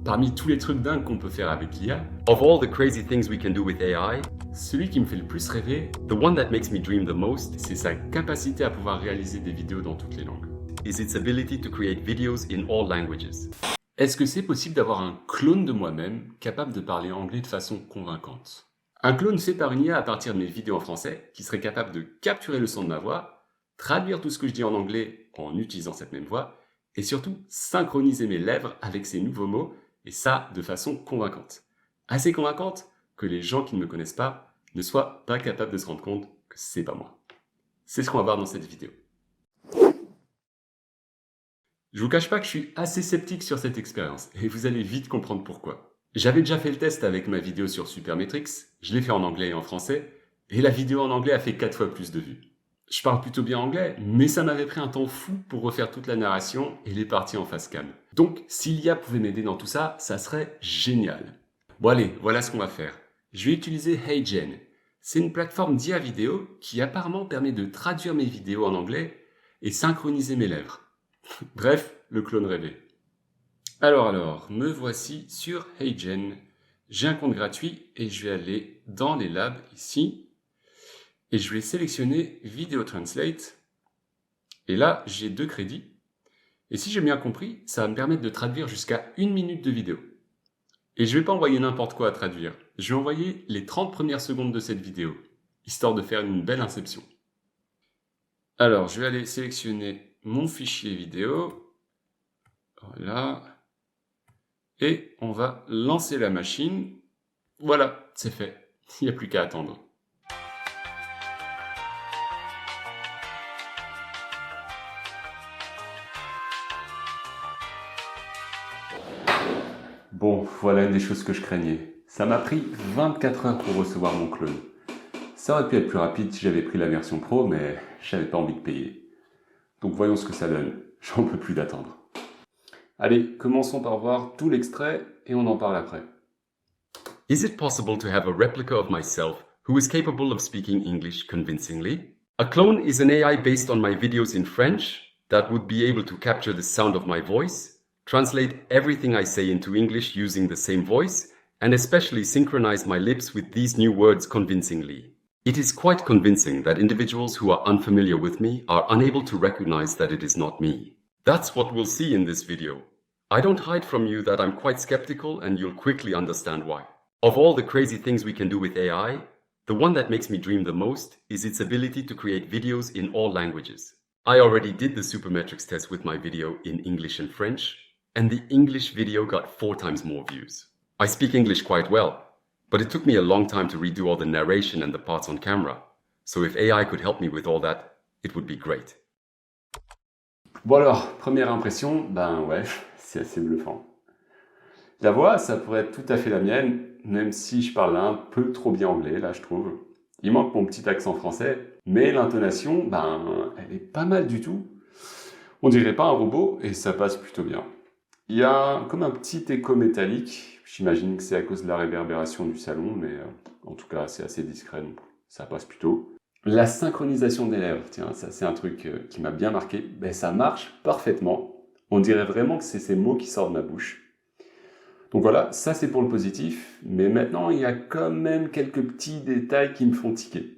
Parmi tous les trucs dingues qu'on peut faire avec l'IA, Of all the crazy things we can do with AI, celui qui me fait le plus rêver, the one that makes me dream the most c'est sa capacité à pouvoir réaliser des vidéos dans toutes les langues. is its ability to create videos in all languages. Est-ce que c'est possible d'avoir un clone de moi-même capable de parler anglais de façon convaincante? Un clone fait par une IA à partir de mes vidéos en français, qui serait capable de capturer le son de ma voix, traduire tout ce que je dis en anglais en utilisant cette même voix, et surtout synchroniser mes lèvres avec ces nouveaux mots, et ça de façon convaincante. Assez convaincante que les gens qui ne me connaissent pas ne soient pas capables de se rendre compte que c'est pas moi. C'est ce qu'on va voir dans cette vidéo. Je vous cache pas que je suis assez sceptique sur cette expérience, et vous allez vite comprendre pourquoi. J'avais déjà fait le test avec ma vidéo sur Supermetrics, je l'ai fait en anglais et en français, et la vidéo en anglais a fait 4 fois plus de vues. Je parle plutôt bien anglais, mais ça m'avait pris un temps fou pour refaire toute la narration et les parties en face cam. Donc, si l'IA pouvait m'aider dans tout ça, ça serait génial. Bon allez, voilà ce qu'on va faire. Je vais utiliser HeyGen. C'est une plateforme d'IA vidéo qui apparemment permet de traduire mes vidéos en anglais et synchroniser mes lèvres. Bref, le clone rêvé. Alors, me voici sur HeyGen. J'ai un compte gratuit et je vais aller dans les labs ici. Et je vais sélectionner Video Translate. Et là, j'ai 2 crédits. Et si j'ai bien compris, ça va me permettre de traduire jusqu'à 1 minute de vidéo. Et je vais pas envoyer n'importe quoi à traduire. Je vais envoyer les 30 premières secondes de cette vidéo, histoire de faire une belle inception. Alors, je vais aller sélectionner mon fichier vidéo. Voilà. Et on va lancer la machine. Voilà, c'est fait. Il n'y a plus qu'à attendre. Bon, voilà une des choses que je craignais. Ça m'a pris 24 heures pour recevoir mon clone. Ça aurait pu être plus rapide si j'avais pris la version pro, mais j'avais pas envie de payer. Donc voyons ce que ça donne. J'en peux plus d'attendre. Allez, commençons par voir tout l'extrait et on en parle après. Is it possible to have a replica of myself who is capable of speaking English convincingly? A clone is an AI based on my videos in French that would be able to capture the sound of my voice, translate everything I say into English using the same voice, and especially synchronize my lips with these new words convincingly. It is quite convincing that individuals who are unfamiliar with me are unable to recognize that it is not me. That's what we'll see in this video. I don't hide from you that I'm quite skeptical and you'll quickly understand why. Of all the crazy things we can do with AI, the one that makes me dream the most is its ability to create videos in all languages. I already did the Supermetrics test with my video in English and French, and the English video got 4 times more views. I speak English quite well, but it took me a long time to redo all the narration and the parts on camera. So if AI could help me with all that, it would be great. Bon alors, première impression, ben ouais, c'est assez bluffant. La voix, ça pourrait être tout à fait la mienne, même si je parle un peu trop bien anglais, là je trouve. Il manque mon petit accent français, mais l'intonation, ben, elle est pas mal du tout. On dirait pas un robot, et ça passe plutôt bien. Il y a comme un petit écho métallique, j'imagine que c'est à cause de la réverbération du salon, mais en tout cas c'est assez discret, donc ça passe plutôt. La synchronisation des lèvres, tiens, ça c'est un truc qui m'a bien marqué, ben, ça marche parfaitement. On dirait vraiment que c'est ces mots qui sortent de ma bouche. Donc voilà, ça c'est pour le positif, mais maintenant il y a quand même quelques petits détails qui me font tiquer.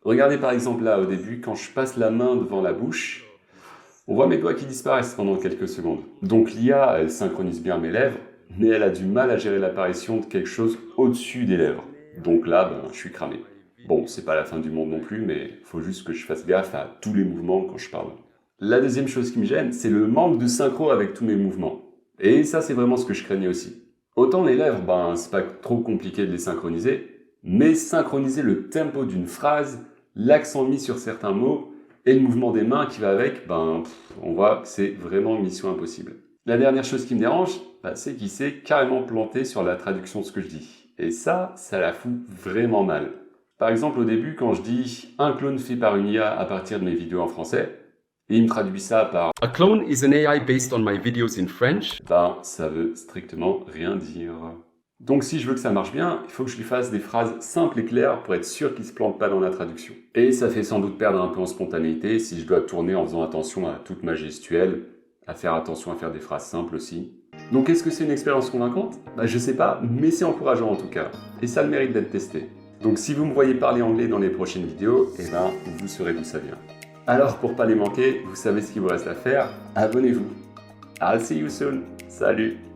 Regardez par exemple là, au début, quand je passe la main devant la bouche, on voit mes doigts qui disparaissent pendant quelques secondes. Donc l'IA, elle synchronise bien mes lèvres, mais elle a du mal à gérer l'apparition de quelque chose au-dessus des lèvres. Donc là, ben, je suis cramé. Bon, c'est pas la fin du monde non plus, mais il faut juste que je fasse gaffe à tous les mouvements quand je parle. La deuxième chose qui me gêne, c'est le manque de synchro avec tous mes mouvements. Et ça, c'est vraiment ce que je craignais aussi. Autant les lèvres, ben, c'est pas trop compliqué de les synchroniser, mais synchroniser le tempo d'une phrase, l'accent mis sur certains mots, et le mouvement des mains qui va avec, ben, on voit que c'est vraiment une mission impossible. La dernière chose qui me dérange, ben, c'est qu'il s'est carrément planté sur la traduction de ce que je dis. Et ça la fout vraiment mal. Par exemple, au début, quand je dis « un clone fait par une IA à partir de mes vidéos en français », et il me traduit ça par A clone is an AI based on my videos in French. Ben, ça veut strictement rien dire. Donc si je veux que ça marche bien, il faut que je lui fasse des phrases simples et claires pour être sûr qu'il ne se plante pas dans la traduction. Et ça fait sans doute perdre un peu en spontanéité si je dois tourner en faisant attention à toute ma gestuelle, à faire attention à faire des phrases simples aussi. Donc est-ce que c'est une expérience convaincante? Je sais pas, mais c'est encourageant en tout cas. Et ça a le mérite d'être testé. Donc si vous me voyez parler anglais dans les prochaines vidéos, vous saurez d'où ça vient. Alors pour pas les manquer, vous savez ce qu'il vous reste à faire, abonnez-vous. I'll see you soon. Salut!